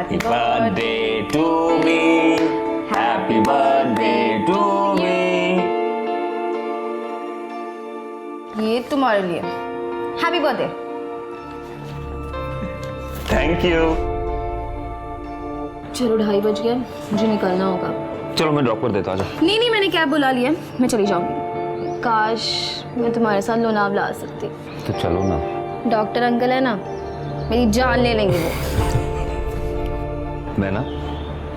Happy birthday to me. Happy birthday to me. ये तुम्हारे लिए हैप्पी बर्थडे। Thank you. चलो 2:30 बज गया, मुझे निकलना होगा। चलो मैं ड्रॉप कर देता हूँ। नहीं मैंने कैब बुला लिया, मैं चली जाऊंगी। काश मैं तुम्हारे साथ लोनावला आ सकती। तो चलो ना। डॉक्टर अंकल है ना, मेरी जान ले लेंगे वो। मैं ना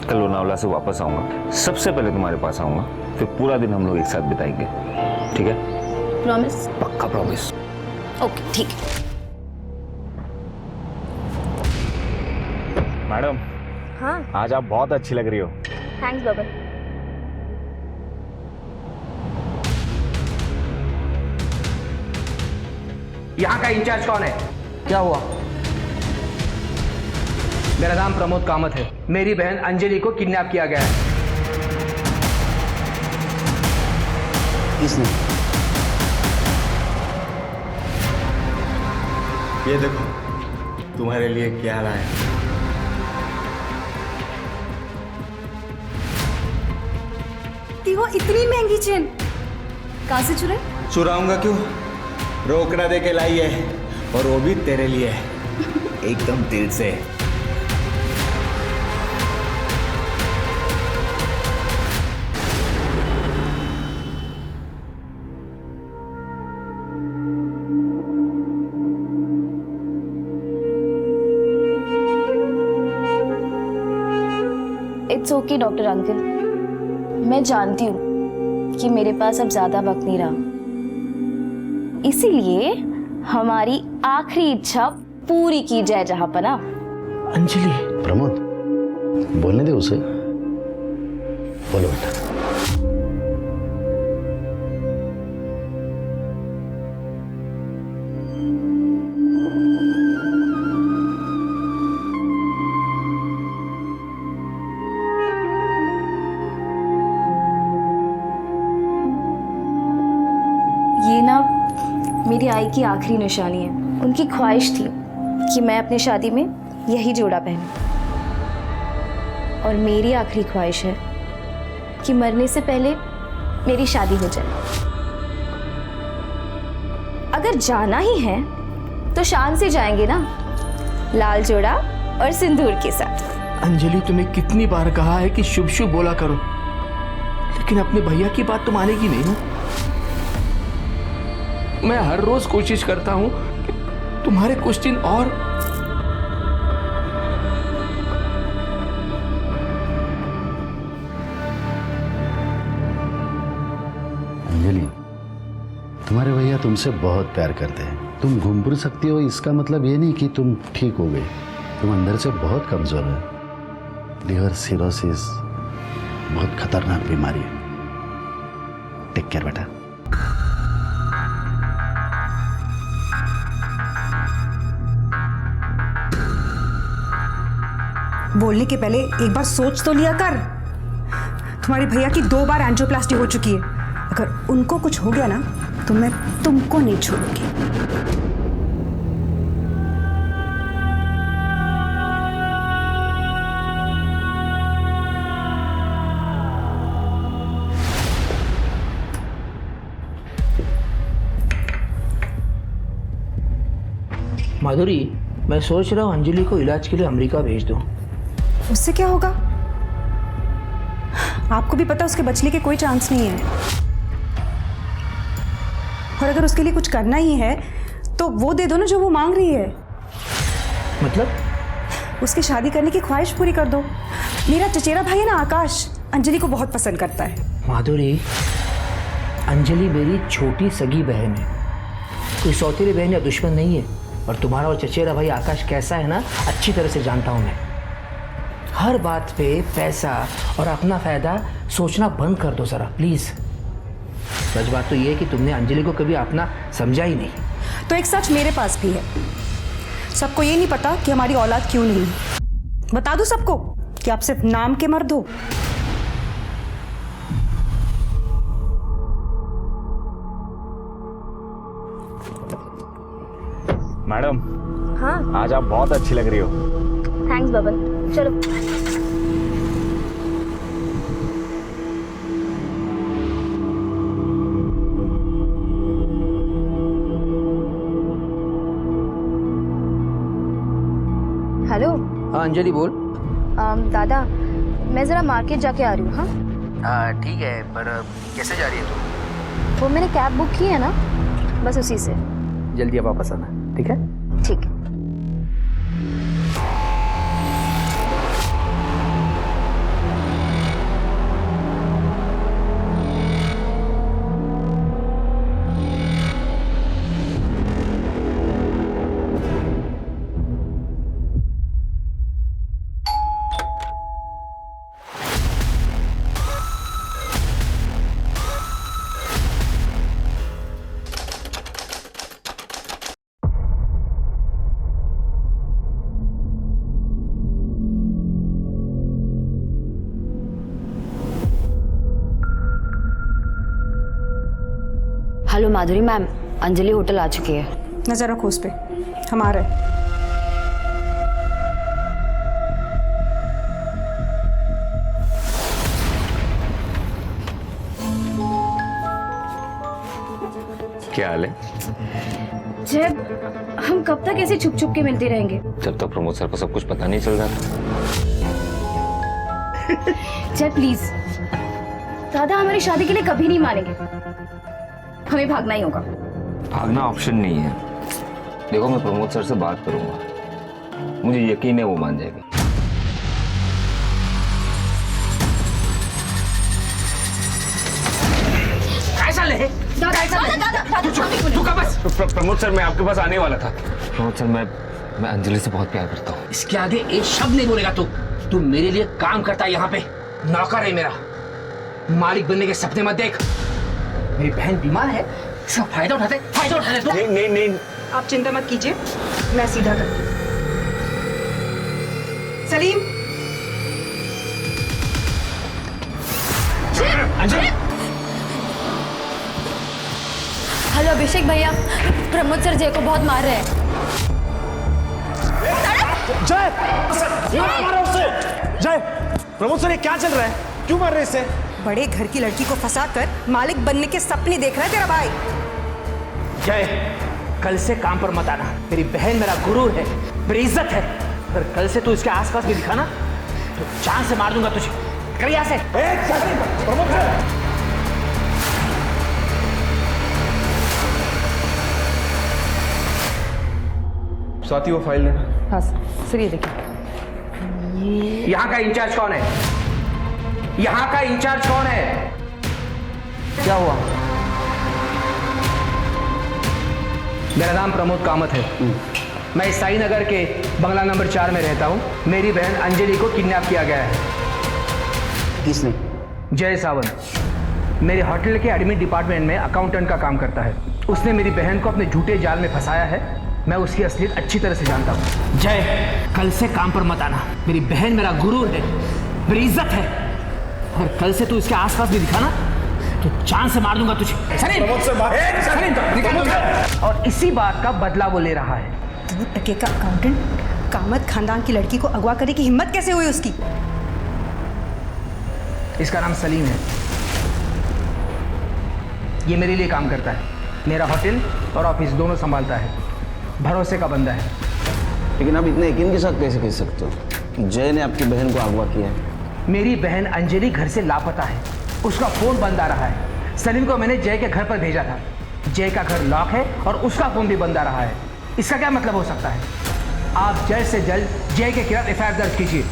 कल लोनावला से वापस आऊंगा, सबसे पहले तुम्हारे पास आऊंगा, फिर पूरा दिन हम लोग एक साथ बिताएंगे, ठीक है? प्रॉमिस? पक्का प्रॉमिस। ओके ठीक है। मैडम, हाँ आज आप बहुत अच्छी लग रही हो। थैंक्स बाबा। यहाँ का इंचार्ज कौन है? क्या हुआ? मेरा नाम प्रमोद कामत है। मेरी बहन अंजलि को किडनैप किया गया है। किसने? ये देखो तुम्हारे लिए क्या लाया। वो इतनी महंगी चेन कहाँ से चुराई? चुराऊंगा क्यों, रोकड़ा दे के लाई है, और वो भी तेरे लिए, एकदम दिल से। इट्स ओके डॉक्टर अंकल, मैं जानती हूँ कि मेरे पास अब ज्यादा वक्त नहीं रहा, इसीलिए हमारी आखिरी इच्छा पूरी की जाए जहांपना। अंजलि। प्रमोद, बोलने दे उसे। बोलो बेटा। ये ना मेरी आई की आखिरी निशानी है। उनकी ख्वाहिश थी कि मैं अपनी शादी में यही जोड़ा पहनूं, और मेरी आखिरी ख्वाहिश है कि मरने से पहले मेरी शादी हो जाए। अगर जाना ही है तो शान से जाएंगे ना, लाल जोड़ा और सिंदूर के साथ। अंजलि, तुम्हें कितनी बार कहा है कि शुभ शुभ बोला करो, लेकिन अपने भैया की बात तो मानेगी नहीं ना। मैं हर रोज कोशिश करता हूं कि तुम्हारे कुछ दिन और। अंजलि, तुम्हारे भैया तुमसे बहुत प्यार करते हैं। तुम घूम फिर सकती हो, इसका मतलब ये नहीं कि तुम ठीक हो गए। तुम अंदर से बहुत कमजोर है। लिवर सिरोसिस बहुत खतरनाक बीमारी है। टेक केयर बेटा। बोलने के पहले एक बार सोच तो लिया कर। तुम्हारे भैया की 2 बार एंजियोप्लास्टी हो चुकी है। अगर उनको कुछ हो गया ना तो मैं तुमको नहीं छोड़ूंगी। माधुरी, मैं सोच रहा हूँ अंजलि को इलाज के लिए अमेरिका भेज दूँ। उससे क्या होगा? आपको भी पता उसके बचने के कोई चांस नहीं है। और अगर उसके लिए कुछ करना ही है तो वो दे दो ना जो वो मांग रही है। मतलब? उसकी शादी करने की ख्वाहिश पूरी कर दो। मेरा चचेरा भाई है ना आकाश, अंजलि को बहुत पसंद करता है। माधुरी, अंजलि मेरी छोटी सगी बहन है, कोई सौतेली बहन या दुश्मन नहीं है। और तुम्हारा और चचेरा भाई आकाश कैसा है ना, अच्छी तरह से जानता हूँ मैं। हर बात पे पैसा और अपना फायदा सोचना बंद कर दो जरा प्लीज। सच बात तो ये है कि तुमने अंजलि को कभी अपना समझा ही नहीं। तो एक सच मेरे पास भी है। सबको ये नहीं पता कि हमारी औलाद क्यों नहीं। बता दूं सबको कि आप सिर्फ नाम के मर्द हो। मैडम, हाँ आज आप बहुत अच्छी लग रही हो। थैंक्स बबन। चलो। हेलो। हाँ अंजलि बोल। दादा, मैं ज़रा मार्केट जाके आ रही हूँ। हाँ, हाँ ठीक है, पर कैसे जा रही है तू? वो मैंने कैब बुक की है ना, बस उसी से। जल्दी अब वापस आना, ठीक है? ठीक है। हेलो माधुरी मैम, अंजलि होटल आ चुकी है। नजर रखो उस पे, हम आ रहे हैं। क्या हाल है? जब हम कब तक ऐसे छुप छुप के मिलते रहेंगे? जब तक प्रमोद सर को सब कुछ पता नहीं चल रहा था। जय प्लीज, दादा हमारी शादी के लिए कभी नहीं मानेंगे, हमें भागना ही होगा। भागना ऑप्शन नहीं है। देखो, मैं प्रमोद सर से बात करूंगा, मुझे यकीन है वो मान जाएगा। ऐसा ले दादा, तू का बस। प्रमोद सर, मैं आपके पास आने वाला था। प्रमोद सर, मैं अंजलि से बहुत प्यार करता हूँ। इसके आगे एक शब्द नहीं बोलेगा तू। तू मेरे लिए काम करता है, यहाँ पे नौकर है मेरा। मालिक बनने के सपने मत देख। मेरी बहन बीमार है, इसका फायदा उठाते तू। नहीं नहीं नहीं, आप चिंता मत कीजिए, मैं सीधा करती हूँ। सलीम, हेलो अभिषेक भैया, प्रमोद सर जय को बहुत मार रहे हैं। जय, प्रमोद सर ये क्या चल रहा है? क्यों मार रहे इसे? बड़े घर की लड़की को फंसाकर मालिक बनने के सपने देख रहा है तेरा भाई। जय, कल से काम पर मत आना। मेरी बहन मेरा गुरु है, मेरी इज्जत है। अगर कल से तू इसके आसपास भी दिखा ना तो जान से मार दूंगा तुझे। कर यहाँ से। प्रमोद सर, साथी वो फाइल लेना। हाँ सर, ये देखिए। यहाँ का इंचार्ज कौन है? यहाँ का इंचार्ज कौन है? क्या हुआ? मेरा नाम प्रमोद कामत है। मैं साई नगर के बंगला नंबर 4 में रहता हूँ। मेरी बहन अंजलि को किडनैप किया गया है। किसने? जय सावंत मेरे होटल के एडमिन डिपार्टमेंट में अकाउंटेंट का काम करता है। उसने मेरी बहन को अपने झूठे जाल में फंसाया है। मैं उसकी असलियत अच्छी तरह से जानता हूँ। जय, कल से काम पर मत आना। मेरी बहन मेरा गुरु है, मेरी इज्जत है। और कल से तू इसके आसपास भी दिखा ना तो जान से मार दूंगा तुझे। और इसी बात का बदला वो ले रहा है। 2 टके का अकाउंटेंट कामत खानदान की लड़की को अगवा करने की हिम्मत कैसे हुई उसकी? इसका नाम सलीम है। ये मेरे लिए काम करता है। मेरा होटल और ऑफिस दोनों संभालता है। भरोसे का बंदा है। लेकिन आप इतने यकीन के साथ कैसे कह सकते हो कि जय ने आपकी बहन को अगवा किया है? मेरी बहन अंजलि घर से लापता है। उसका फोन बंद आ रहा है। सलीम को मैंने जय के घर पर भेजा था। जय का घर लॉक है और उसका फोन भी बंद आ रहा है। इसका क्या मतलब हो सकता है? आप जल्द से जल्द जय के खिलाफ एफआईआर दर्ज कीजिए।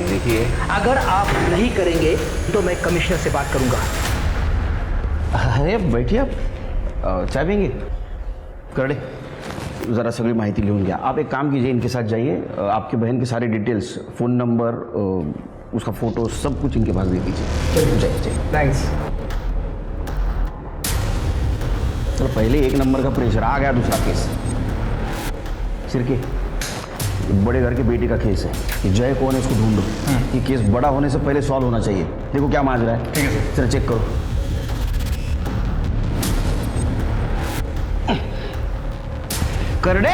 देखिए, अगर आप नहीं करेंगे तो मैं कमिश्नर से बात करूंगा। अरे बैठिए, आप चाय पिएंगे? करडे, ज़रा सगळी माहिती लिहून घ्या। आप एक काम कीजिए, इनके साथ जाइए। आपकी बहन की सारी डिटेल्स, फ़ोन नंबर, उसका फ़ोटो, सब कुछ इनके पास दे दीजिए। जाइए जाइए। थैंक्स। चलो, पहले 1 नंबर का प्रेशर आ गया। दूसरा केस सिरके, बड़े घर के बेटे का केस है कि जय कौन है, इसको ढूंढो। ये केस बड़ा होने से पहले सॉल्व होना चाहिए। देखो क्या मांग रहा है। ठीक है सर। चलो चेक करो। करडे,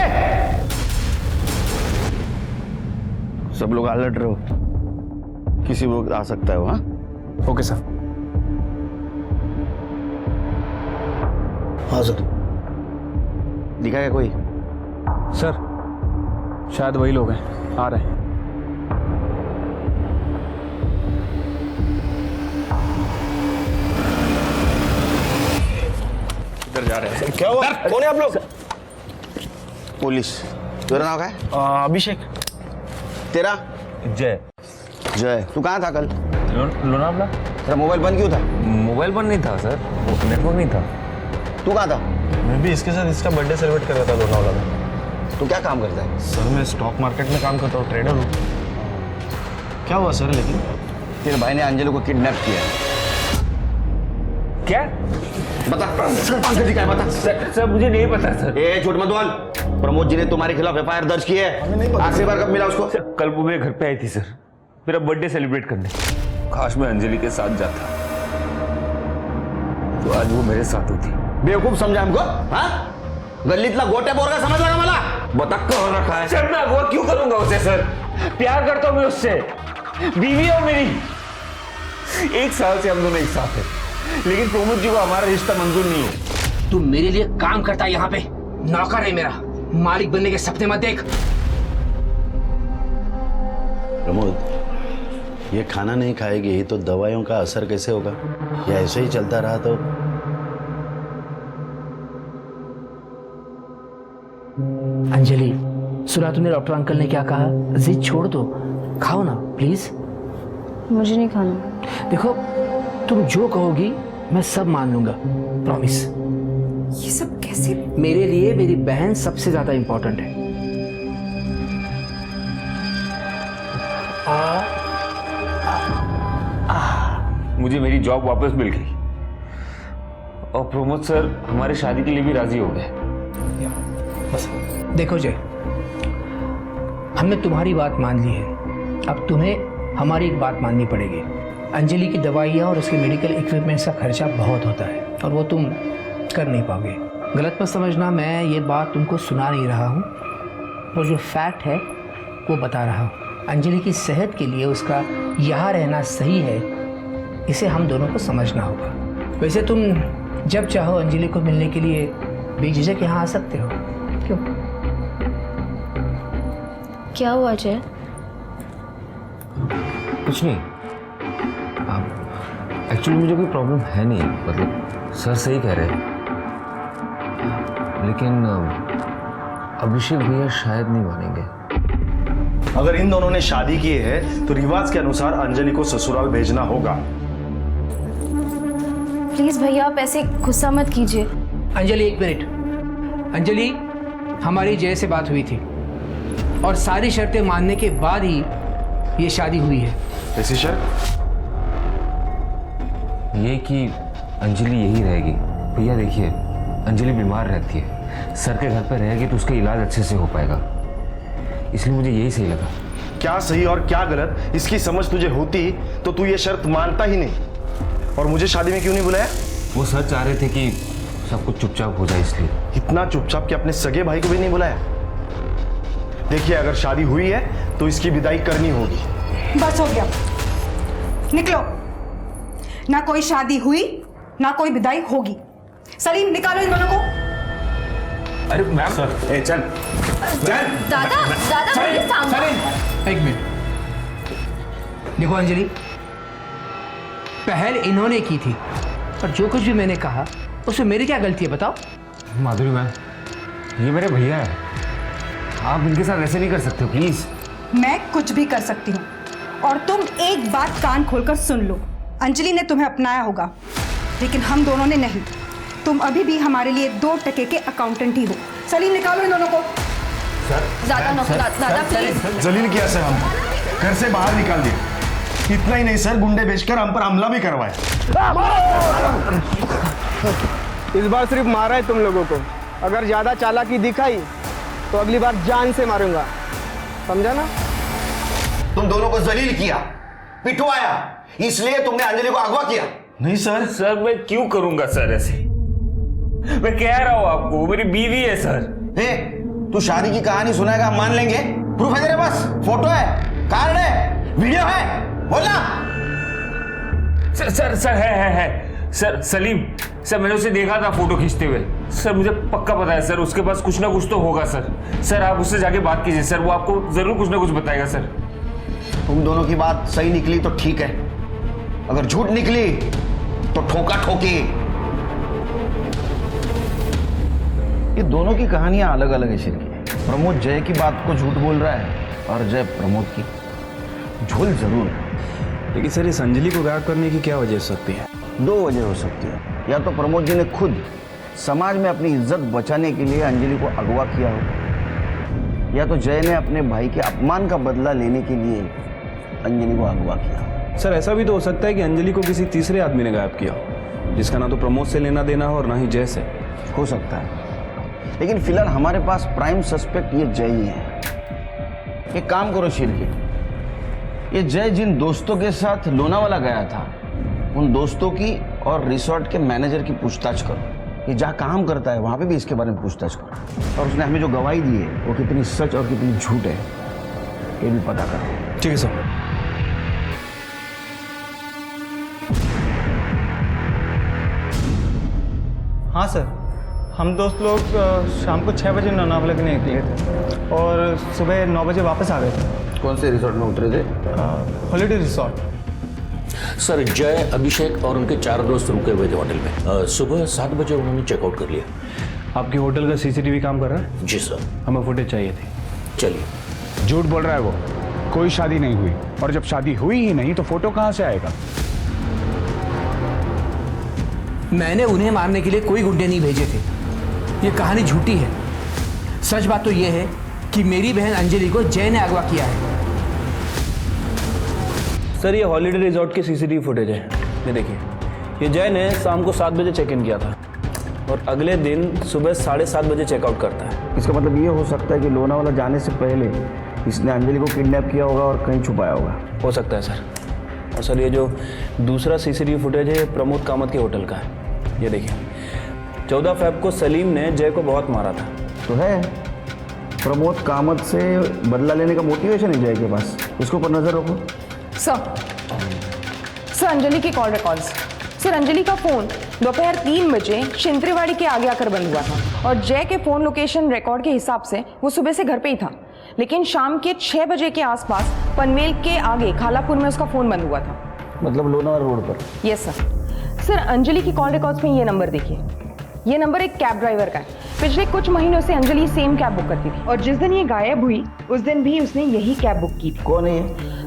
सब लोग अलर्ट रहो, किसी वक्त आ सकता है वो। हाँ, ओके सर। हाँ सर। दिखा क्या कोई? सर शायद वही लोग हैं, आ रहे हैं। इधर जा रहे हैं। क्या हुआ? कौन है आप लोग? पुलिस। तेरा नाम क्या है? अभिषेक। तेरा? जय। जय। तू कहाँ था कल? लोनावला। तेरा मोबाइल बंद क्यों था? मोबाइल बंद नहीं था सर, नेटवर्क नहीं था। तू कहाँ था? मैं भी इसके साथ इसका बर्थडे सेलिब्रेट कर रहा था लोनावला में। तू क्या काम करता है? सर मैं स्टॉक मार्केट में काम करता हूँ, ट्रेडर हूँ। क्या हुआ सर? लेकिन तेरे भाई ने अंजलि को किडनैप किया है। क्या? बता अंजलि क्या है, बता। सर मुझे नहीं पता सर। ए झूठ मत बोल। प्रमोद जी ने तुम्हारे खिलाफ एफआईआर दर्ज की है। आखिरी बार कब मिला उसको? कल वो मेरे घर पे आई थी सर, मेरा बर्थडे सेलिब्रेट करने। काश मैं अंजलि के साथ जाता तो आज वो मेरे साथ होती। बेवकूफ समझा हमको? हाँ, गल्लीतला गोट्या बोरगा समजला का मला? बता कौन रखा है? सर मैं अगवा क्यों करूंगा उसे सर? प्यार करता हूं मैं उससे, बीवी है मेरी। 1 साल से हम दोनों एक साथ हैं, लेकिन प्रमोद जी को हमारा रिश्ता मंजूर नहीं है। तू मेरे लिए काम करता है यहाँ पे, नौकर है मेरा। मालिक बनने के सपने मत देख। प्रमोद, ये खाना नहीं खाएगी तो दवाइयों का असर कैसे होगा? या ऐसे ही चलता रहा तो? अंजलि, सुना तूने डॉक्टर अंकल ने क्या कहा? जिद छोड़ दो, खाओ ना प्लीज। मुझे नहीं खाना। देखो, तुम जो कहोगी मैं सब मान लूंगा, प्रॉमिस। ये सब कैसे? मेरे लिए मेरी बहन सबसे ज्यादा इंपॉर्टेंट है। मुझे मेरी जॉब वापस मिल गई और प्रमोद सर हमारी शादी के लिए भी राजी हो गए। बस देखो जय, हमने तुम्हारी बात मान ली है, अब तुम्हें हमारी एक बात माननी पड़ेगी। अंजलि की दवाइयाँ और उसके मेडिकल इक्विपमेंट्स का खर्चा बहुत होता है और वो तुम कर नहीं पाओगे। गलत मत समझना, मैं ये बात तुमको सुना नहीं रहा हूँ, और जो फैक्ट है वो बता रहा हूँ। अंजलि की सेहत के लिए उसका यहाँ रहना सही है, इसे हम दोनों को समझना होगा। वैसे तुम जब चाहो अंजलि को मिलने के लिए बेझिझक यहाँ आ सकते हो। क्यों? क्या हुआ जय? कुछ नहीं, एक्चुअली मुझे कोई प्रॉब्लम है नहीं, मतलब सर सही कह रहे हैं, लेकिन अभिषेक भैया शायद नहीं मानेंगे। अगर इन दोनों ने शादी की है तो रिवाज के अनुसार अंजलि को ससुराल भेजना होगा। प्लीज भैया आप ऐसे गुस्सा मत कीजिए। अंजलि एक मिनट। अंजलि, हमारी जय से बात हुई थी और सारी शर्तें मानने के बाद ही ये शादी हुई है। ऐसी शर्त? ये कि अंजलि यही रहेगी। भैया देखिए, अंजलि बीमार रहती है, सर के घर पर रहेगी तो उसका इलाज अच्छे से हो पाएगा, इसलिए मुझे यही सही लगा। क्या सही और क्या गलत इसकी समझ तुझे होती तो तू ये शर्त मानता ही नहीं, और मुझे शादी में क्यों नहीं बुलाया? वो सर चाह रहे थे कि सब कुछ चुपचाप हो जाए, इसलिए। इतना चुपचाप कि अपने सगे भाई को भी नहीं बुलाया? देखिए, अगर शादी हुई है तो इसकी विदाई करनी होगी। बस हो गया, निकलो। ना कोई शादी हुई ना कोई विदाई होगी। सलीम, निकालो इन दोनों को। अरे मैम सर, चल दादा प्लीज थामो। एक मिनट, देखो अंजलि, पहल इन्होंने की थी और जो कुछ भी मैंने कहा उसमें मेरी क्या गलती है बताओ? माधुरी मैम, ये मेरे भैया है, आप इनके साथ ऐसे नहीं कर सकते प्लीज। मैं कुछ भी कर सकती हूँ, और तुम एक बात कान खोलकर सुन लो। अंजलि ने तुम्हें अपनाया होगा, लेकिन हम दोनों ने नहीं। तुम अभी भी हमारे लिए 2 टके के अकाउंटेंट ही हो। सलीम, निकालो इन दोनों को। दादा प्लीज। जलील किया सर, हम घर से बाहर निकाल दिए। इतना ही नहीं सर, गुंडे बेचकर हम पर हमला भी करवाए। इस बार सिर्फ मारा है तुम लोगों को, अगर ज्यादा चालाकी दिखाई तो अगली बार जान से मारूंगा, समझा ना? तुम दोनों को जलील किया, पिटवाया, इसलिए तुमने अंजलि को अगवा किया। नहीं सर। सर मैं क्यों करूंगा सर ऐसे? मैं कह रहा हूं आपको, वो मेरी बीवी है सर। तू शादी की कहानी सुनाएगा, हम मान लेंगे? प्रूफ है तेरे पास? फोटो है? कार्ड है, वीडियो है, बोलना। सर है सर। सलीम सर, मैंने उसे देखा था फोटो खींचते हुए। सर मुझे पक्का पता है सर, उसके पास कुछ ना कुछ तो होगा सर। सर आप उससे जाके बात कीजिए सर, वो आपको जरूर कुछ ना कुछ बताएगा सर। तुम दोनों की बात सही निकली तो ठीक है, अगर झूठ निकली तो ठोका ठोकी। ये दोनों की कहानियां अलग अलग है शिरकी। प्रमोद जय की बात को झूठ बोल रहा है और जय प्रमोद की। झूल जरूर है, लेकिन सर इस अंजलि को गायब करने की क्या वजह हो सकती है? दो वजह हो सकती है। या तो प्रमोद जी ने खुद समाज में अपनी इज्जत बचाने के लिए अंजलि को अगवा किया हो, या तो जय ने अपने भाई के अपमान का बदला लेने के लिए अंजलि को अगवा किया। सर ऐसा भी तो हो सकता है कि अंजलि को किसी तीसरे आदमी ने गायब किया हो, जिसका ना तो प्रमोद से लेना देना हो और ना ही जय से। हो सकता है, लेकिन फिलहाल हमारे पास प्राइम सस्पेक्ट ये जय ही है। एक काम करो शिरकी, ये जय जिन दोस्तों के साथ लोनावाला गया था उन दोस्तों की और रिसोर्ट के मैनेजर की पूछताछ करो। ये जहाँ काम करता है वहाँ पे भी इसके बारे में पूछताछ करो, और उसने हमें जो गवाही दी है वो कितनी सच और कितनी झूठ है ये भी पता करो। ठीक है सर। हाँ सर, हम दोस्त लोग शाम को 6 बजे लोनावाला के लिए निकले थे और सुबह 9 बजे वापस आ गए थे। कौन से रिसोर्ट में उतरे थे? Holiday resort. सर जय, अभिषेक और उनके 4 दोस्त रुके हुए थे होटल में। सुबह 7 बजे उन्होंने चेकआउट कर लिया। आपके होटल का सीसीटीवी काम कर रहा है? जी सर। हमें फुटेज चाहिए थी। चलिए। झूठ बोल रहा है वो, कोई शादी नहीं हुई, और जब शादी हुई ही नहीं तो फोटो कहाँ से आएगा? मैंने उन्हें मारने के लिए कोई गुंडे नहीं भेजे थे। ये कहानी झूठी है। सच बात तो ये है कि मेरी बहन अंजलि को जय ने अगवा किया है। सर ये हॉलीडे रिजॉर्ट की सीसीटीवी फुटेज है, ये देखिए। ये जय ने शाम को 7 बजे चेक इन किया था और अगले दिन सुबह 7:30 बजे चेकआउट करता है। इसका मतलब ये हो सकता है कि लोनावाला जाने से पहले इसने अंजलि को किडनैप किया होगा और कहीं छुपाया होगा। हो सकता है सर। और सर ये जो दूसरा सीसीटीवी फुटेज है ये प्रमोद कामत के होटल का है, ये देखिए। 14 फ़रवरी को सलीम ने जय को बहुत मारा था। तो है, प्रमोद कामत से बदला लेने का मोटिवेशन है जय के पास। उसके ऊपर नजर रखो। सर अंजलि के कॉल रिकॉर्ड्स। सर अंजलि का फोन दोपहर 3 बजे शिंत्रेवाड़ी के आगे आकर बंद हुआ था और जय के फोन लोकेशन रिकॉर्ड के हिसाब से वो सुबह से घर पे ही था, लेकिन शाम के 6 बजे के आसपास पनवेल के आगे खालापुर में उसका फोन बंद हुआ था। मतलब लोनावाला रोड पर? Yes sir. सर अंजलि की कॉल रिकॉर्ड्स में ये नंबर देखिए। ये नंबर एक कैब ड्राइवर का है। पिछले कुछ महीनों से अंजलि सेम कैब बुक करती थी और जिस दिन ये गायब हुई उस दिन भी उसने यही कैब बुक की थी। कौन है ये?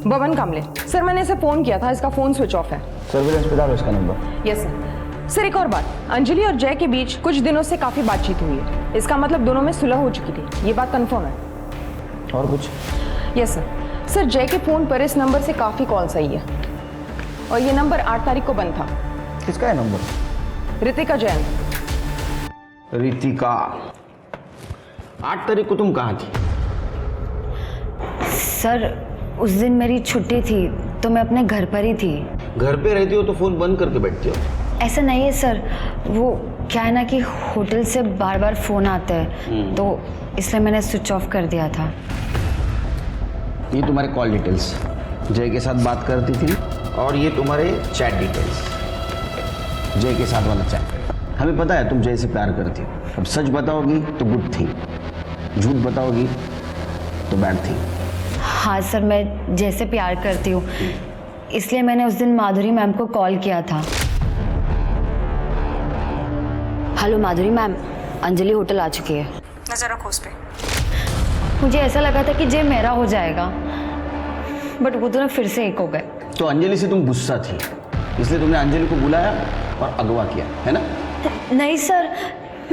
बबन कामले। सर मैंने इसे फोन किया था, इसका फोन स्विच ऑफ है। सर्विलेंस पे डालो इसका नंबर। Yes sir. सर एक और बात, अंजलि और जय के बीच कुछ दिनों से काफी बातचीत हुई है। इसका मतलब दोनों में सुलह हो चुकी थी, ये बात कंफर्म है। और कुछ? Yes sir. सर जय के फोन पर इस नंबर से काफी कॉल्स आई है और ये नंबर 8 तारीख को बंद था। किसका है नंबर? रितिका जैन। रितिका, 8 तारीख को तुम कहाँ थी? सर उस दिन मेरी छुट्टी थी तो मैं अपने घर पर ही थी। घर पे रहती हो तो फोन बंद करके बैठती हो? ऐसा नहीं है सर, वो क्या है ना कि होटल से बार बार फोन आता है तो इसलिए मैंने स्विच ऑफ कर दिया था। ये तुम्हारे कॉल डिटेल्स, जय के साथ बात करती थी, और ये तुम्हारे चैट डिटेल्स, जय के साथ वाला चैट। हमें पता है तुम जय से प्यार करती हो। अब सच बताओगी तो गुड थी, झूठ बताओगी तो बैड थी। हाँ सर, मैं जय से प्यार करती हूँ, इसलिए मैंने उस दिन माधुरी मैम को कॉल किया था। हेलो माधुरी मैम, अंजलि होटल आ चुकी है। नजर रखो उस पे। मुझे ऐसा लगा था कि जय मेरा हो जाएगा, बट वो दोनों फिर से एक हो गए। तो अंजलि से तुम गुस्सा थी, इसलिए तुमने अंजलि को बुलाया और अगवा किया, है ना? नहीं सर,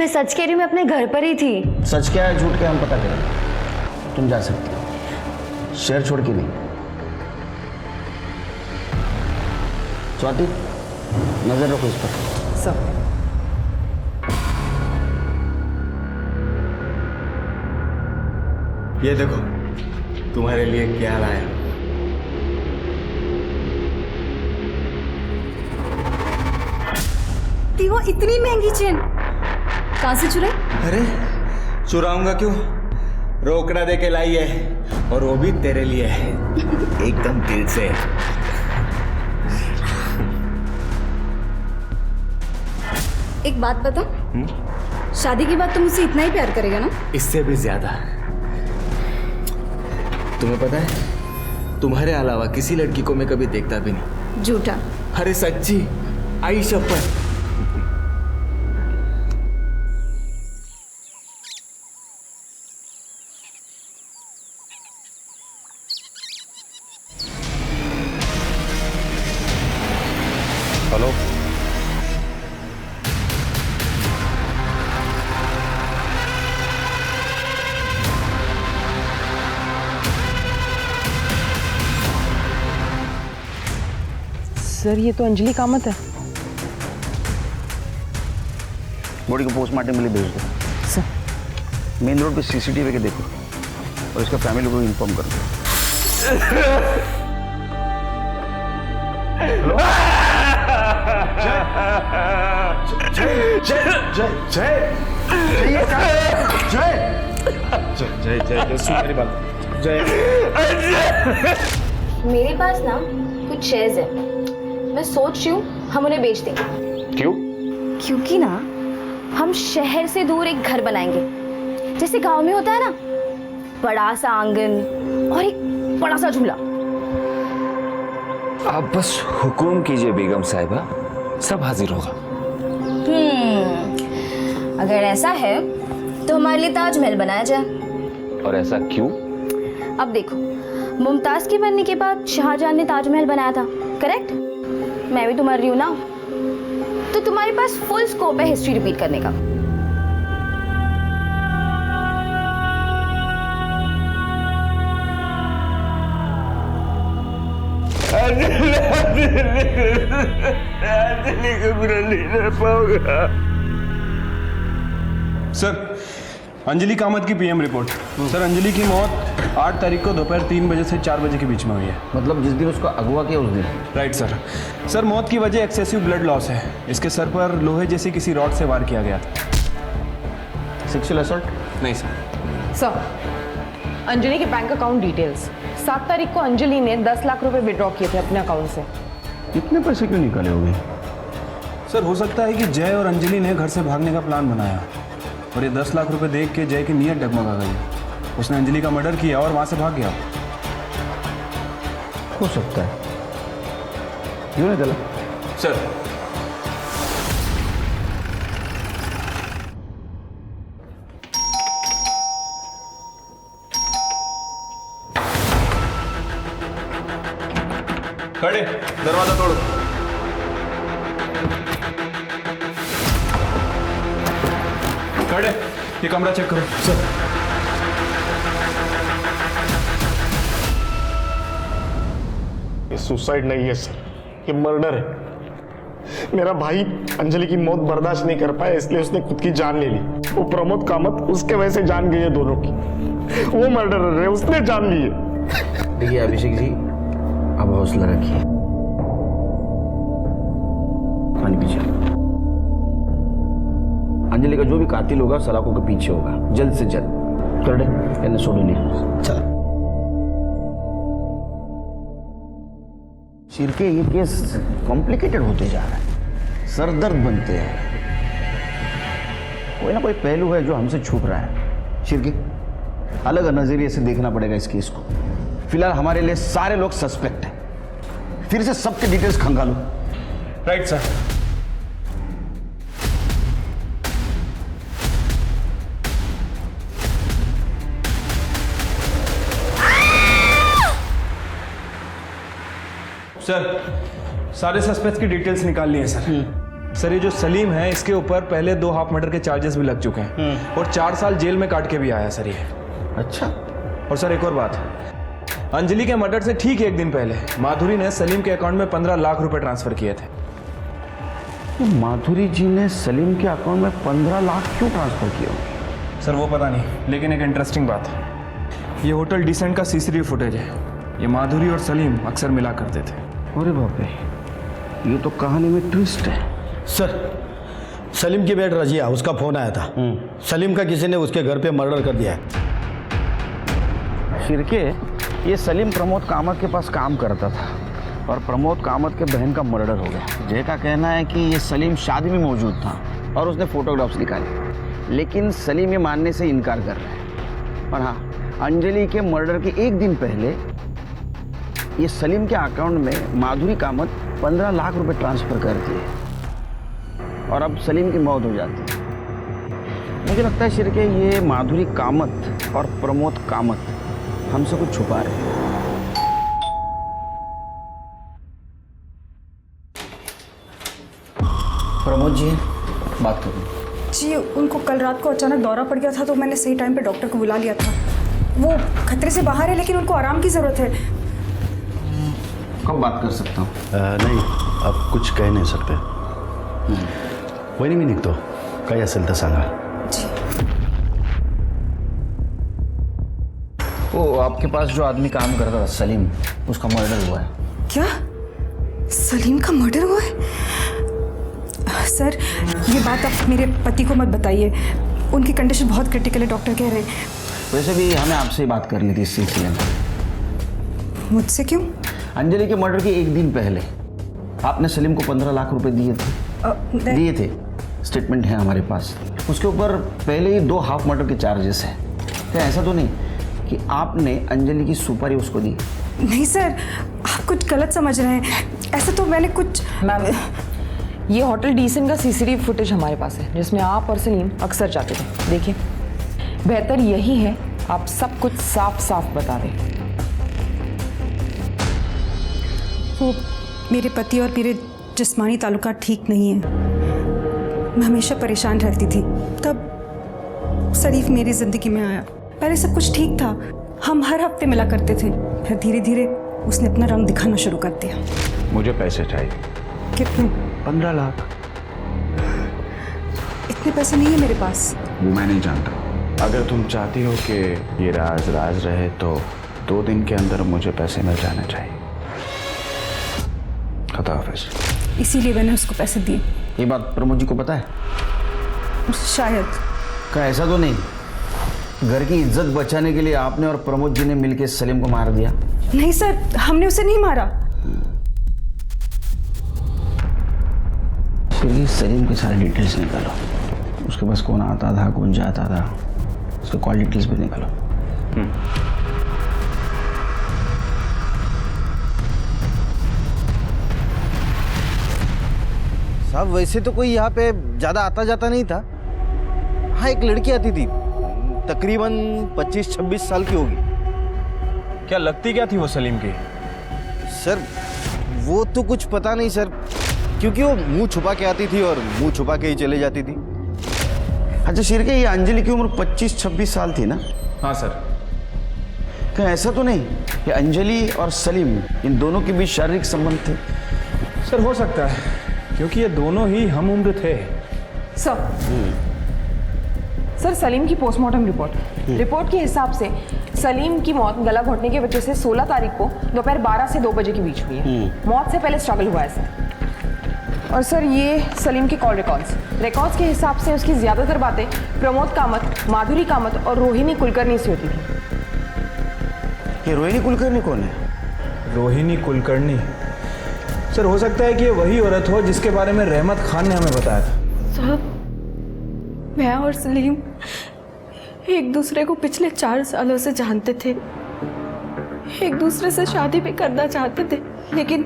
मैं सच कह रही हूँ, मैं अपने घर पर ही थी। सच क्या है झूठ क्या हम पता करेंगे। तुम जा सकती हो, शहर छोड़ के नहीं। स्वाति, नजर रखो इस पर। सर ये देखो तुम्हारे लिए क्या लाया। वो इतनी महंगी चेन कहाँ से चुराई? अरे चुराऊंगा क्यों, रोकड़ा दे के लाई है और वो भी तेरे लिए है, एकदम दिल से। एक बात बता, शादी के बाद तुम मुझसे इतना ही प्यार करेगा ना? इससे भी ज्यादा। तुम्हें पता है, तुम्हारे अलावा किसी लड़की को मैं कभी देखता भी नहीं। झूठा। अरे सच्ची, आई शपथ। हेलो, सर ये तो अंजलि कामत है। बॉडी को पोस्टमार्टम के लिए भेज दो। सर मेन रोड पे सीसीटीवी के देखो और इसका फैमिली को इन्फॉर्म कर दो। मेरी बात। मेरे पास ना कुछ शेयर्स है, मैं सोच रही हूँ हम उन्हें बेच दें। क्यों? क्योंकि ना हम शहर से दूर एक घर बनाएंगे, जैसे गांव में होता है ना, बड़ा सा आंगन और एक बड़ा सा झूला। आप बस हुकुम कीजिए बेगम साहिबा, सब हाजिर होगा। अगर ऐसा है तो हमारे लिए ताजमहल बनाया जाए। और ऐसा क्यों? अब देखो, मुमताज के बनने के बाद शाहजहां ने ताजमहल बनाया था, करेक्ट? मैं भी तुम्हारी हूं ना, तो तुम्हारे पास फुल स्कोप है हिस्ट्री रिपीट करने का। सर, अंजलि कामत की पीएम रिपोर्ट। सर, अंजलि की मौत 8 तारीख को दोपहर 3 बजे से 4 बजे के बीच में हुई है। मतलब जिस दिन उसको अगवा किया उस दिन? Right sir. सर, मौत की वजह एक्सेसिव ब्लड लॉस है। इसके सर पर लोहे जैसी किसी रॉड से वार किया गया था। Sexual assault? नहीं सर। सर, अंजलि के बैंक अकाउंट डिटेल्स। 7 तारीख को अंजलि ने 10 लाख रुपए विड्रॉ किए थे अपने अकाउंट से। इतने पैसे क्यों निकाले होंगे? सर, हो सकता है कि जय और अंजलि ने घर से भागने का प्लान बनाया और ये 10 लाख रुपए देख के जय की नीयत डगमगा गई। उसने अंजलि का मर्डर किया और वहां से भाग गया। हो सकता है। क्यों नहीं चला? सर, खड़े, दरवाजा तोड़ो। खड़े, ये कमरा चेक करो। सर, ये सुसाइड नहीं है सर, ये मर्डर है। मेरा भाई अंजलि की मौत बर्दाश्त नहीं कर पाया, इसलिए उसने खुद की जान ले ली। वो प्रमोद कामत, उसके वजह से जान गई है दोनों की। वो मर्डरर है, उसने जान ली है। देखिए अभिषेक जी, अब हौसला रखिए, पानी पीछे। अंजलि का जो भी कातिल होगा सलाखों के पीछे होगा, जल्द से जल्द। कर दे, मैंने सोने लिया। चल शिरके, ये केस कॉम्प्लिकेटेड होते जा रहा है, सरदर्द बनते हैं। कोई ना कोई पहलू है जो हमसे छुप रहा है। शिरके, अलग नजरिए से देखना पड़ेगा इस केस को। फिलहाल हमारे लिए सारे लोग सस्पेक्ट हैं। फिर से सबके डिटेल्स खंगालो। Right sir. सर, सारे सस्पेक्ट्स की डिटेल्स निकाल लिए सर। सर, ये जो सलीम है, इसके ऊपर पहले 2 हाफ मर्डर के चार्जेस भी लग चुके हैं और 4 साल जेल में काट के भी आया सर ये। अच्छा। और सर एक और बात, अंजलि के मर्डर से ठीक 1 दिन पहले माधुरी ने सलीम के अकाउंट में 15 लाख रुपए ट्रांसफर किए थे। तो माधुरी जी ने सलीम के अकाउंट में 15 लाख क्यों ट्रांसफर किए होंगे? सर वो पता नहीं, लेकिन एक इंटरेस्टिंग बात, ये होटल डिसेंट का सीसीटीवी फुटेज है। ये माधुरी और सलीम अक्सर मिला करते थे। अरे बाप रे, ये तो कहानी में ट्विस्ट है। सर, सलीम की बेट रजिया, उसका फोन आया था। सलीम का किसी ने उसके घर पे मर्डर कर दिया है। शिरके, ये सलीम प्रमोद कामत के पास काम करता था और प्रमोद कामत के बहन का मर्डर हो गया। जय का कहना है कि ये सलीम शादी में मौजूद था और उसने फोटोग्राफ्स निकाले, लेकिन सलीम ये मानने से इनकार कर रहा है। और हाँ, अंजलि के मर्डर के एक दिन पहले ये सलीम के अकाउंट में माधुरी कामत 15 लाख रुपए ट्रांसफर कर दिए और अब सलीम की मौत हो जाती है। मुझे लगता है शिरके, ये माधुरी कामत और प्रमोद कामत हमसे कुछ छुपा रहे हैं। प्रमोद जी, बात करूँ जी, उनको कल रात को अचानक दौरा पड़ गया था तो मैंने सही टाइम पे डॉक्टर को बुला लिया था। वो खतरे से बाहर है लेकिन उनको आराम की ज़रूरत है। कब बात कर सकता हूँ? नहीं, अब कुछ कह नहीं सकते। वही मी निघतो, काही असेल तर सांगा। वो आपके पास जो आदमी काम करता था सलीम, उसका मर्डर हुआ है। क्या? सलीम का मर्डर हुआ है? सर, ये बात आप मेरे पति को मत बताइए, उनकी कंडीशन बहुत क्रिटिकल है, डॉक्टर कह रहे हैं। वैसे भी हमें आपसे ही बात करनी थी इस सिलसिले में। मुझसे क्यों? अंजलि के मर्डर के एक दिन पहले आपने सलीम को 15 लाख रुपए दिए थे। स्टेटमेंट है हमारे पास। उसके ऊपर पहले ही 2 हाफ मर्डर के चार्जेस हैं। क्या ऐसा तो नहीं कि आपने अंजलि की सुपारी उसको दी? नहीं सर, आप कुछ गलत समझ रहे हैं। ऐसा तो मैंने कुछ। मैम, ये होटल डीसेंट का सीसीटीवी फुटेज हमारे पास है जिसमें आप और सलीम अक्सर जाते थे। देखिए, बेहतर यही है आप सब कुछ साफ साफ बता दें। वो मेरे पति और मेरे जिस्मानी ताल्लुकात ठीक नहीं है। मैं हमेशा परेशान रहती थी, तब शरीफ मेरी ज़िंदगी में आया। पहले सब कुछ ठीक था, हम हर हफ्ते मिला करते थे, फिर धीरे धीरे उसने अपना रंग दिखाना शुरू कर दिया। मुझे पैसे चाहिए। कितने? 15 लाख। इतने पैसे नहीं है मेरे पास। वो मैं नहीं जानता। अगर तुम चाहती हो कि ये राज राज रहे तो 2 दिन के अंदर मुझे पैसे मिल जाने चाहिए। खुदा हाफिज़। इसीलिए मैंने उसको पैसे दिए। ये बात प्रमोद जी को पता है? शायद। क्या ऐसा तो नहीं घर की इज्जत बचाने के लिए आपने और प्रमोद जी ने मिलकर सलीम को मार दिया? नहीं सर, हमने उसे नहीं मारा। सलीम की सारी डिटेल्स निकालो, उसके पास कौन आता था, कौन जाता था, उसके कॉल डिटेल्स भी निकालो। साहब, वैसे तो कोई यहाँ पे ज़्यादा आता जाता नहीं था। हाँ, एक लड़की आती थी, तकरीबन 25-26 साल की होगी। क्या लगती क्या थी वो सलीम की? सर, वो तो कुछ पता नहीं सर, क्योंकि वो मुंह छुपा के आती थी और मुंह छुपा के ही चले जाती थी। अच्छा शिरके, ये अंजलि की उम्र 25-26 साल थी ना? हाँ सर। क्या ऐसा तो नहीं कि अंजलि और सलीम इन दोनों के बीच शारीरिक संबंध थे? सर, हो सकता है, क्योंकि ये दोनों ही हम उम्र थे। सर, सलीम की पोस्टमार्टम रिपोर्ट के हिसाब से सलीम की मौत गला घोटने की वजह से 16 तारीख को दोपहर 12 से 2 बजे के बीच हुई है। मौत से पहले स्ट्रगल हुआ है सर। और सर, ये सलीम की कॉल रिकॉर्ड्स के हिसाब से उसकी ज़्यादातर बातें प्रमोद कामत, माधुरी कामत और रोहिणी कुलकर्णी से होती थी। ये रोहिणी कुलकर्णी कौन है? रोहिणी कुलकर्णी? सर, हो सकता है कि ये वही औरत हो जिसके बारे में रहमत खान ने हमें बताया था। साहब, मैं और सलीम एक दूसरे को पिछले 4 सालों से जानते थे। एक दूसरे से शादी भी करना चाहते थे, लेकिन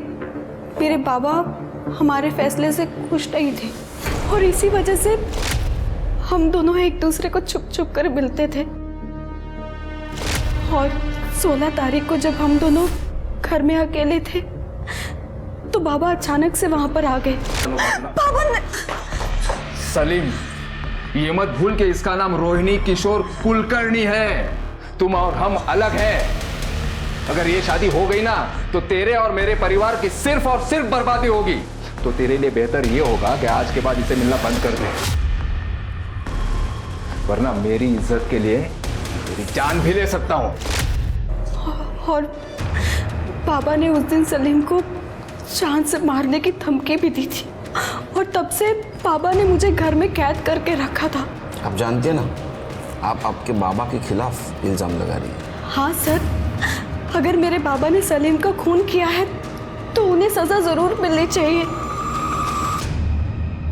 मेरे बाबा हमारे फैसले से खुश नहीं थे और इसी वजह से हम दोनों एक दूसरे को छुप छुप कर मिलते थे। और 16 तारीख को जब हम दोनों घर में अकेले थे तो बाबा अचानक से वहां पर आ गए। बाबा ने... सलीम, ये मत भूल के इसका नाम रोहिणी किशोर कुलकर्णी है। तुम और हम अलग हैं। अगर ये शादी हो गई ना तो तेरे और मेरे परिवार की सिर्फ और सिर्फ बर्बादी होगी। तो तेरे लिए बेहतर ये होगा कि आज के बाद इसे मिलना बंद कर दे, वरना मेरी इज्जत के लिए मेरी जान भी ले सकता हूं। और पापा ने उस दिन सलीम को जान से मारने की धमकी भी दी थी और तब से पापा ने मुझे घर में कैद करके रखा था। आप जानते हैं ना, आप आपके बाबा के खिलाफ इल्जाम लगा रही हैं। हाँ सर, अगर मेरे बाबा ने सलीम का खून किया है तो उन्हें सजा जरूर मिलनी चाहिए।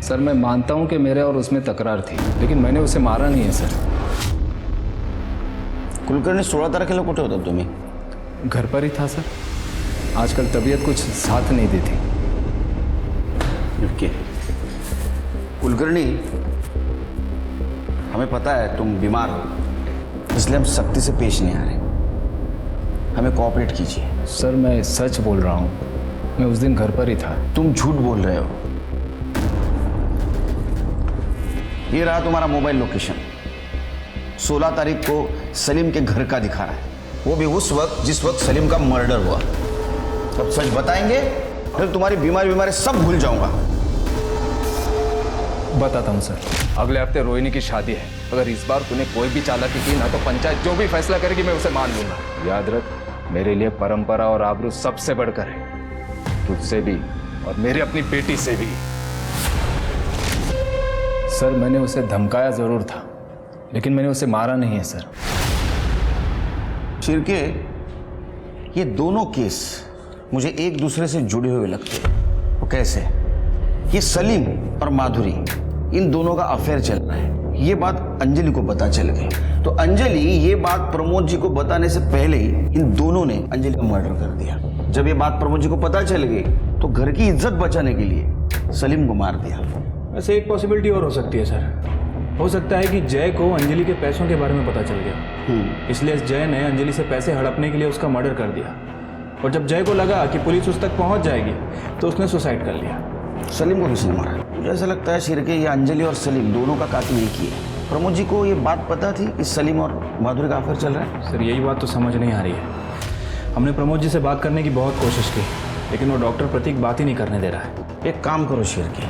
सर मैं मानता हूं कि मेरे और उसमें तकरार थी, लेकिन मैंने उसे मारा नहीं है सर। कुलकर्णी 16 तारखेला कुठे होता तुम्ही? घर पर ही था सर। आजकल तबीयत कुछ साथ नहीं देती। ओके कुलकर्णी, हमें पता है तुम बीमार हो, इसलिए हम सख्ती से पेश नहीं आ रहे। हमें कोऑपरेट कीजिए। सर मैं सच बोल रहा हूँ, मैं उस दिन घर पर ही था। तुम झूठ बोल रहे हो। ये रहा तुम्हारा मोबाइल लोकेशन। 16 तारीख को सलीम के घर का दिखा रहा है, वो भी उस वक्त जिस वक्त सलीम का मर्डर हुआ। अब सच बताएंगे फिर तुम्हारी बीमारी सब भूल जाऊंगा। बताता हूँ सर। अगले हफ्ते रोहिणी की शादी है। अगर इस बार तूने कोई भी चालाकी की ना तो पंचायत जो भी फैसला करेगी मैं उसे मान लूंगा। याद रख, मेरे लिए परंपरा और आबरू सबसे बढ़कर है, तुझसे भी और मेरी अपनी बेटी से भी। सर मैंने उसे धमकाया जरूर था, लेकिन मैंने उसे मारा नहीं है सर। शिरके, ये दोनों केस मुझे एक दूसरे से जुड़े हुए लगते हैं। वो कैसे? ये सलीम और माधुरी, इन दोनों का अफेयर चल रहा है। ये बात अंजलि को पता चल गई, तो अंजलि ये बात प्रमोद जी को बताने से पहले ही इन दोनों ने अंजलि का मर्डर कर दिया। जब ये बात प्रमोद जी को पता चल गई तो घर की इज्जत बचाने के लिए सलीम को मार दिया। वैसे एक पॉसिबिलिटी और हो सकती है सर। हो सकता है कि जय को अंजलि के पैसों के बारे में पता चल गया, इसलिए जय ने अंजलि से पैसे हड़पने के लिए उसका मर्डर कर दिया। और जब जय को लगा कि पुलिस उस तक पहुंच जाएगी तो उसने सुसाइड कर लिया। सलीम को किसने मारा? मुझे ऐसा लगता है शिरके, ये अंजलि और सलीम दोनों का कातिल एक ही है। प्रमोद जी को ये बात पता थी कि सलीम और माधुरी का अफेयर चल रहा है? सर यही बात तो समझ नहीं आ रही है। हमने प्रमोद जी से बात करने की बहुत कोशिश की, लेकिन वो डॉक्टर प्रतीक बात ही नहीं करने दे रहा है। एक काम करो शिरके,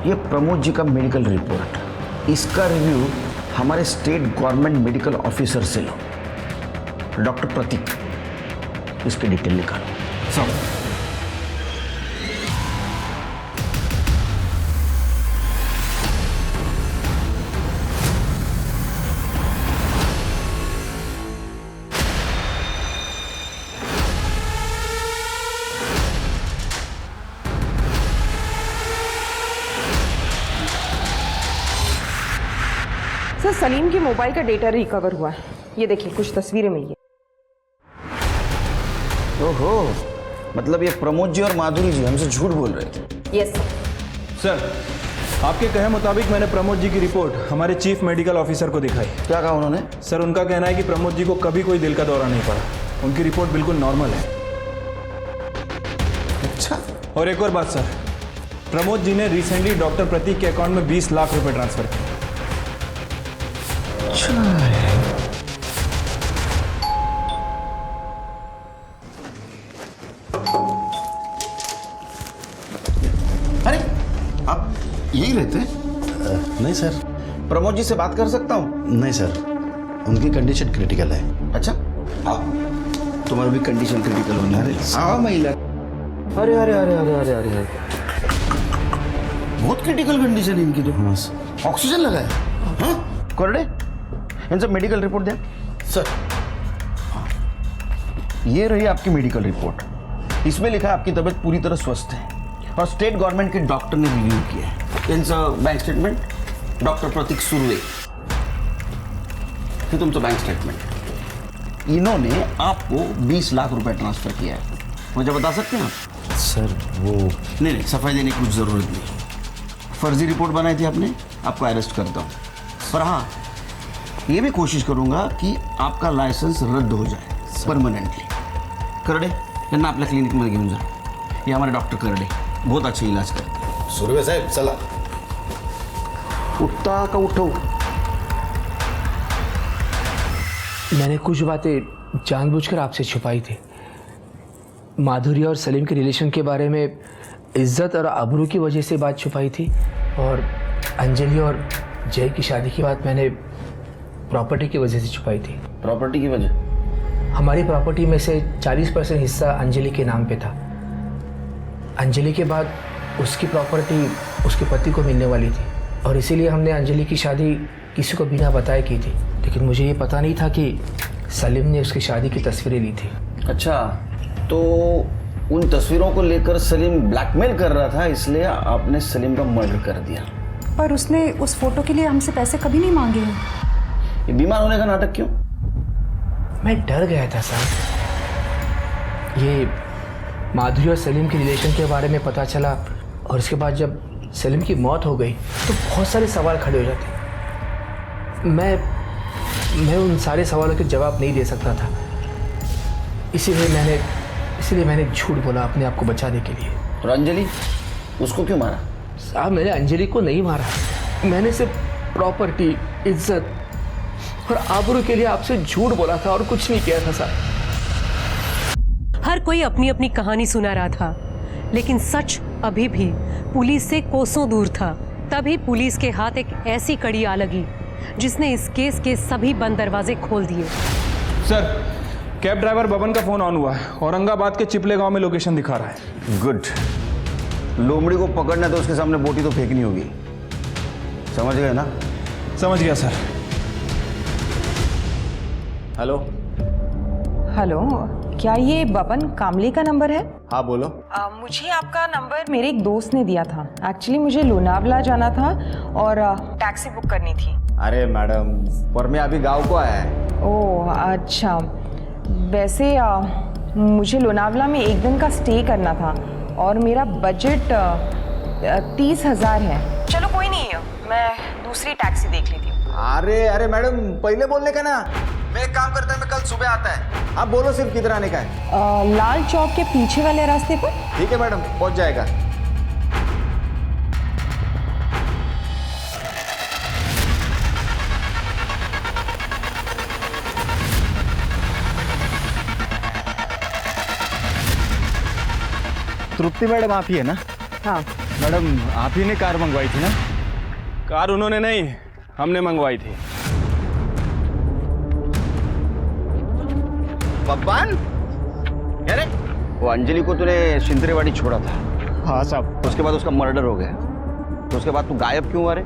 ये प्रमोद जी का मेडिकल रिपोर्ट, इसका रिव्यू हमारे स्टेट गवर्नमेंट मेडिकल ऑफिसर से लो। डॉक्टर प्रतीक, इसकी डिटेल निकालो सब। सर सलीम के मोबाइल का डेटा रिकवर हुआ है। ये देखिए कुछ तस्वीरें मिली है। ओहो, मतलब ये प्रमोद जी और माधुरी जी हमसे झूठ बोल रहे थे। यस सर, आपके कहे मुताबिक मैंने प्रमोद जी की रिपोर्ट हमारे चीफ मेडिकल ऑफिसर को दिखाई। क्या कहा उन्होंने? सर उनका कहना है कि प्रमोद जी को कभी कोई दिल का दौरा नहीं पड़ा, उनकी रिपोर्ट बिल्कुल नॉर्मल है। अच्छा। और एक और बात सर, प्रमोद जी ने रिसेंटली डॉक्टर प्रतीक के अकाउंट में 20 लाख रुपए ट्रांसफर किए। अरे आप यही रहते हैं? नहीं सर। प्रमोद जी से बात कर सकता हूँ? नहीं सर, उनकी कंडीशन क्रिटिकल है। अच्छा, आओ, तुम्हारी भी कंडीशन क्रिटिकल होना है। हाँ महिला। अरे अरे अरे अरे अरे अरे अरे, बहुत क्रिटिकल कंडीशन है इनकी तो। हाँ सर। ऑक्सीजन लगा है? हाँ कोरडे, इनसे मेडिकल रिपोर्ट दे सर। हाँ, ये रही आपकी मेडिकल रिपोर्ट। इसमें लिखा है आपकी तबीयत पूरी तरह स्वस्थ है और स्टेट गवर्नमेंट के डॉक्टर ने रिव्यू किया है। इनका बैंक स्टेटमेंट, डॉक्टर प्रतीक सुर्वे, फिर तुमचं बैंक स्टेटमेंट। इन्होंने आपको 20 लाख रुपए ट्रांसफर किया है। मुझे बता सकते हैं आप? सर वो नहीं, सफाई देने की कुछ ज़रूरत नहीं। फर्जी रिपोर्ट बनाई थी आपने, आपको अरेस्ट करता हूँ। पर हाँ, ये भी कोशिश करूँगा कि आपका लाइसेंस रद्द हो जाए परमानेंटली। करडे यांना आपल्या क्लिनिकमध्ये घेऊन जा। ये हमारे डॉक्टर करडे बहुत अच्छे इलाज करते हैं। सुर्वे साहेब चला। उठता का उठो। मैंने कुछ बातें जानबूझकर आपसे छुपाई थी। माधुरी और सलीम के रिलेशन के बारे में इज्जत और आबरू की वजह से बात छुपाई थी, और अंजलि और जय की शादी की बात मैंने प्रॉपर्टी की वजह से छुपाई थी। प्रॉपर्टी की वजह? हमारी प्रॉपर्टी में से 40% हिस्सा अंजलि के नाम पे था। अंजलि के बाद उसकी प्रॉपर्टी उसके पति को मिलने वाली थी, और इसीलिए हमने अंजलि की शादी किसी को बिना बताए की थी। लेकिन मुझे ये पता नहीं था कि सलीम ने उसकी शादी की तस्वीरें ली थी। अच्छा, तो उन तस्वीरों को लेकर सलीम ब्लैकमेल कर रहा था, इसलिए आपने सलीम का मर्डर कर दिया। पर उसने उस फोटो के लिए हमसे पैसे कभी नहीं मांगे हैं। ये बीमार होने का नाटक क्यों? मैं डर गया था साहब। ये माधुरी और सलीम के रिलेशन के बारे में पता चला और उसके बाद जब सलीम की मौत हो गई तो बहुत सारे सवाल खड़े हो जाते। मैं उन सारे सवालों के जवाब नहीं दे सकता था, इसीलिए मैंने झूठ बोला अपने आप को बचाने के लिए। और अंजलि, उसको क्यों मारा? साहब, मैंने अंजलि को नहीं मारा। मैंने सिर्फ प्रॉपर्टी, इज्जत और आबरू के लिए आपसे झूठ बोला था और कुछ नहीं किया था साहब। हर कोई अपनी अपनी कहानी सुना रहा था, लेकिन सच अभी भी पुलिस से कोसों दूर था। तभी पुलिस के हाथ एक ऐसी कड़ी आ लगी जिसने इस केस के सभी बंद दरवाजे खोल दिए। सर, कैब ड्राइवर बबन का फोन ऑन हुआ है, औरंगाबाद के चिपले गांव में लोकेशन दिखा रहा है। गुड। लोमड़ी को पकड़ना तो उसके सामने बोटी तो फेंकनी होगी, समझ गए ना? समझ गया सर। हेलो हेलो, क्या ये बबन कामले का नंबर है? हाँ बोलो। मुझे आपका नंबर मेरे एक दोस्त ने दिया था। एक्चुअली मुझे लोनावला जाना था और टैक्सी बुक करनी थी। अरे मैडम, पर मैं अभी गांव को आया है। ओह अच्छा, वैसे मुझे लोनावला में एक दिन का स्टे करना था और मेरा बजट 30,000 है। चलो कोई नहीं, मैं दूसरी टैक्सी देख लेती हूँ। अरे मैडम, पहले बोलने का ना। मैं एक काम करता है, मैं कल सुबह आता है। आप बोलो सिर्फ किधर आने का है। लाल चौक के पीछे वाले रास्ते पर। ठीक है मैडम, पहुंच जाएगा। तृप्ति मैडम आप ही है ना? हाँ मैडम, आप ही ने कार मंगवाई थी ना? कार उन्होंने नहीं, हमने मंगवाई थी। बब्बान, अरे वो अंजलि को तूने शिंतरेवाड़ी छोड़ा था। हाँ साहब। उसके बाद उसका मर्डर हो गया, तो उसके बाद तू गायब क्यों हुआ रे?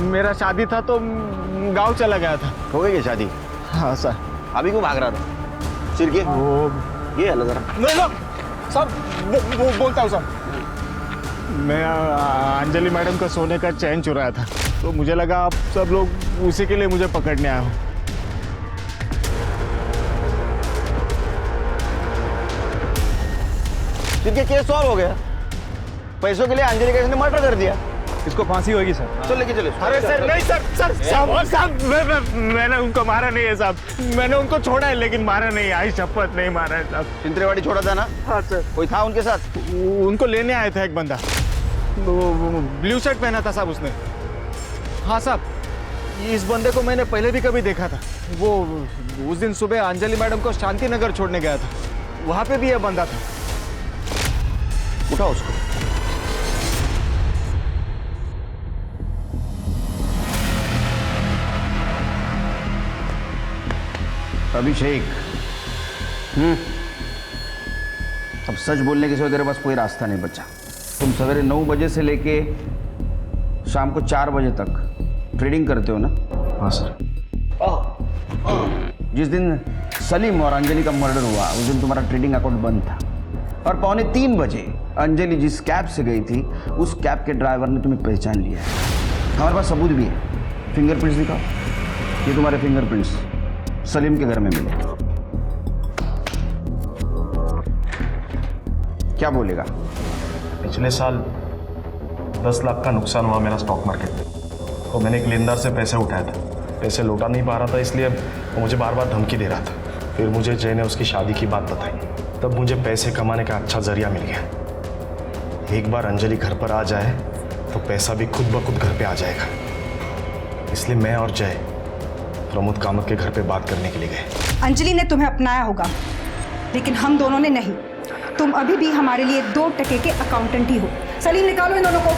मेरा शादी था तो गांव चला गया था। हो गई ये शादी? हाँ सर। अभी क्यों भाग रहा था? सिर के ये हल जरा। नहीं सब बोलता हूँ साहब। मैं अंजलि मैडम का सोने का चैन चुराया था, तो मुझे लगा आप सब लोग उसी के लिए मुझे पकड़ने आए हो। जिनके केस सॉल्व हो गया, पैसों के लिए अंजलि का इसने मर्डर कर दिया। इसको फांसी होगी सर। चल लेके चले। अरे सर नहीं सर, साहब मैंने उनको मारा नहीं है साहब। मैंने उनको छोड़ा है लेकिन मारा नहीं, आई शपथ नहीं मारा है साहब। शिंतरेवाड़ी छोड़ा था ना? हाँ सर। कोई था उनके साथ? उनको लेने आया था एक बंदा, ब्लू शर्ट पहना था साहब उसने। हाँ साहब, इस बंदे को मैंने पहले भी कभी देखा था। वो उस दिन सुबह अंजलि मैडम को शांति नगर छोड़ने गया था, वहां पे भी यह बंदा था। उठाओ उसको। अभिषेक, अब सच बोलने के सिवा तेरे पास कोई रास्ता नहीं बचा। तुम सवेरे 9 बजे से लेके शाम को 4 बजे तक ट्रेडिंग करते हो ना? हाँ सर। जिस दिन सलीम और अंजलि का मर्डर हुआ उस दिन तुम्हारा ट्रेडिंग अकाउंट बंद था, और 2:45 बजे अंजलि जिस कैब से गई थी उस कैब के ड्राइवर ने तुम्हें पहचान लिया है। हमारे पास सबूत भी है, फिंगरप्रिंट्स दिखाओ। ये तुम्हारे फिंगरप्रिंट्स सलीम के घर में मिले। क्या बोलेगा? पिछले साल 10 लाख का नुकसान हुआ मेरा स्टॉक मार्केट में, तो मैंने एक लेनदार से पैसे उठाए थे। पैसे लौटा नहीं पा रहा था, इसलिए वो मुझे बार बार धमकी दे रहा था। फिर मुझे जय ने उसकी शादी की बात बताई, तब मुझे पैसे कमाने का अच्छा जरिया मिल गया। एक बार अंजलि घर पर आ जाए तो पैसा भी खुद ब खुद घर पे आ जाएगा। इसलिए मैं और जय प्रमोद कामत के घर पे बात करने के लिए गए। अंजलि ने तुम्हें अपनाया होगा, लेकिन हम दोनों ने नहीं। तुम अभी भी हमारे लिए 2 टके के अकाउंटेंट ही हो। सलीम, निकालो इन दोनों को।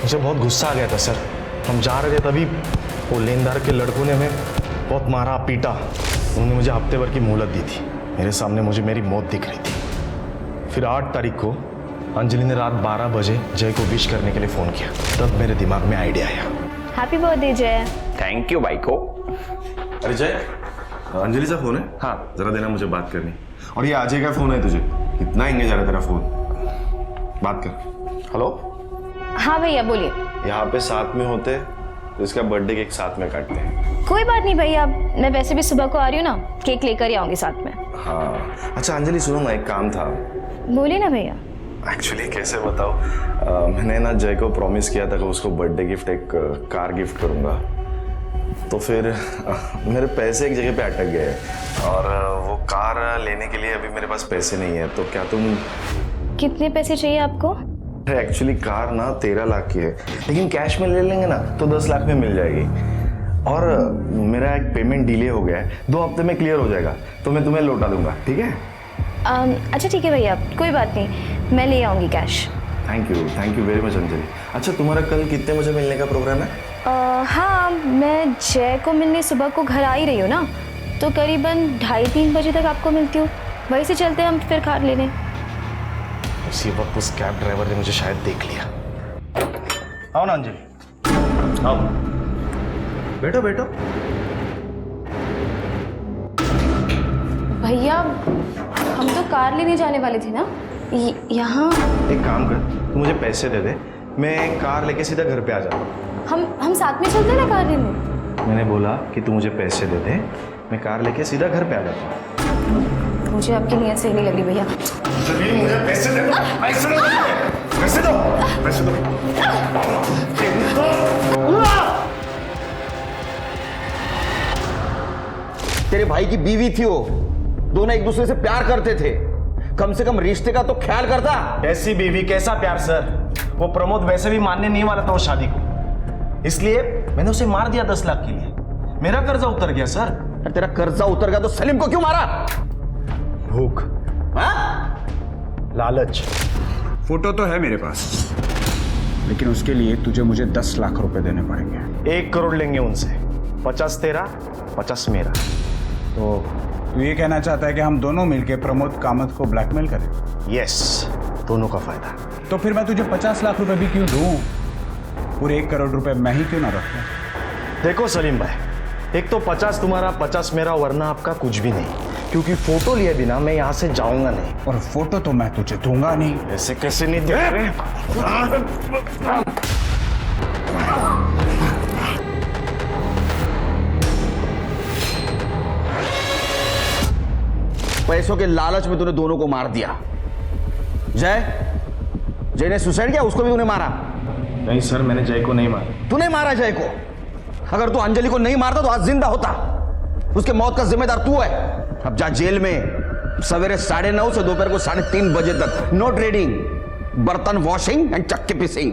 मुझे बहुत गुस्सा आ गया था सर। हम जा रहे थे तभी वो लेनदार के लड़कों ने हमें बहुत मारा पीटा। उन्होंने मुझे हफ्ते भर की मोहलत दी थी। मेरे सामने मुझे मेरी मौत दिख रही थी। फिर 8 तारीख को अंजलि ने रात 12 बजे जय को विश करने के लिए फ़ोन किया। तब मेरे दिमाग में आइडिया आया। हैप्पी बर्थडे जय। थैंक यू भाई को। अरे जय, अंजलि सा फोन है? हाँ, जरा देना, मुझे बात करनी। और ये अजय का फोन है तुझे? कितना एंगेज आ रहा है तेरा फोन? बात कर। हेलो। हाँ भैया बोलिए। यहाँ पे साथ में होते तो इसका बर्थडे केक साथ में काटते हैं। कोई बात नहीं भैया, मैं वैसे भी सुबह को आ रही हूँ ना, केक लेकर ही आऊंगी साथ में। हाँ अच्छा अंजलि सुनो ना, एक काम था। बोलिए ना भैया। एक्चुअली कैसे बताओ, मैंने ना जय को प्रॉमिस किया था कि उसको बर्थडे गिफ्ट एक कार गिफ्ट करूँगा। तो फिर मेरे पैसे एक जगह पे अटक गए और वो कार लेने के लिए अभी मेरे पास पैसे नहीं है। तो क्या तुम... कितने पैसे चाहिए आपको? एक्चुअली कार ना 13 लाख की है, लेकिन कैश में ले लेंगे ना तो 10 लाख में मिल जाएगी। और मेरा एक पेमेंट डिले हो गया है, 2 हफ्ते में क्लियर हो जाएगा, तो मैं तुम्हें लौटा दूंगा, ठीक है? अच्छा ठीक है भैया, कोई बात नहीं, मैं ले आऊँगी cash. Thank you very much Anjali. अच्छा तुम्हारा कल कितने बजे मिलने का प्रोग्राम है? हाँ, मैं जय को मिलने सुबह को घर आ ही रही हूँ ना, तो करीबन 2:30-3 बजे तक आपको मिलती हूँ। वहीं से चलते हम फिर कार लेने। इसी वक्त उस कैब ड्राइवर ने मुझे शायद देख लिया। आओ ना अंजलि, आओ, बैठो बैठो। भैया हम तो कार लेने जाने वाले थे ना, यहाँ। एक काम कर, तू मुझे पैसे दे दे, मैं कार लेके सीधा घर पे आ जाता हूँ। हम साथ में चलते हैं ना कार लेने। मैंने बोला कि तू मुझे पैसे दे दे, मैं कार लेके सीधा घर पे आ जाता हूँ। मुझे आपकी नीयत सही नहीं लग रही भैया। जमीन मुझे पैसे दे दो, पैसे दो, पैसे दो, पैसे दो। तेरे भाई की बीवी थी वो, दोनों एक दूसरे से प्यार करते थे, कम से कम रिश्ते का तो ख्याल करता। ऐसी बीवी कैसा प्यार सर, वो प्रमोद वैसे भी मानने नहीं वाला था वो शादी को, इसलिए मैंने उसे मार दिया 10 लाख के लिए। मेरा कर्जा उतर गया सर। तेरा कर्जा उतर गया तो सलीम को क्यों मारा? भूख, लालच। फोटो तो है मेरे पास, लेकिन उसके लिए तुझे मुझे 10 लाख रुपए देने पड़ेंगे। 1 करोड़ लेंगे उनसे, 50 तेरा, 50 मेरा। तो तू ये कहना चाहता है कि हम दोनों मिलकर प्रमोद कामत को ब्लैकमेल करें? यस, दोनों का फायदा। तो फिर मैं तुझे 50 लाख रुपए भी क्यों दूं? पूरे 1 करोड़ रुपए मैं ही क्यों ना रखूं? देखो सलीम भाई, एक तो 50 तुम्हारा, 50 मेरा, वरना आपका कुछ भी नहीं, क्योंकि फोटो लिए बिना मैं यहाँ से जाऊंगा नहीं। और फोटो तो मैं तुझे दूंगा नहीं। ऐसे कैसे नहीं दे रहे? पैसों के लालच में तूने दोनों को मार दिया। जय ने सुसाइड किया, उसको भी तूने मारा? नहीं सर, मैंने जय को नहीं मारा। तूने मारा जय को? अगर तू अंजलि को नहीं मारता तो आज जिंदा होता। उसके मौत का जिम्मेदार तू है। अब जा जेल में, सवेरे 9:30 से दोपहर को 3:30 बजे तक नो ट्रेडिंग, बर्तन वॉशिंग एंड चक्के पिसिंग।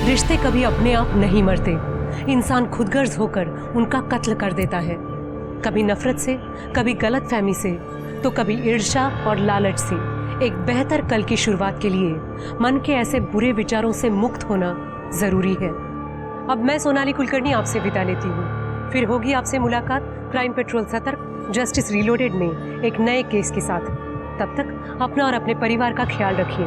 रिश्ते कभी अपने आप नहीं मरते, इंसान खुदगर्ज होकर उनका कत्ल कर देता है। कभी नफरत से, कभी गलतफहमी से, तो कभी ईर्ष्या और लालच से। एक बेहतर कल की शुरुआत के लिए मन के ऐसे बुरे विचारों से मुक्त होना जरूरी है। अब मैं सोनाली कुलकर्णी आपसे विदा लेती हूँ। फिर होगी आपसे मुलाकात क्राइम पेट्रोल सतर्क जस्टिस रीलोडेड में एक नए केस के साथ। तब तक अपना और अपने परिवार का ख्याल रखिए।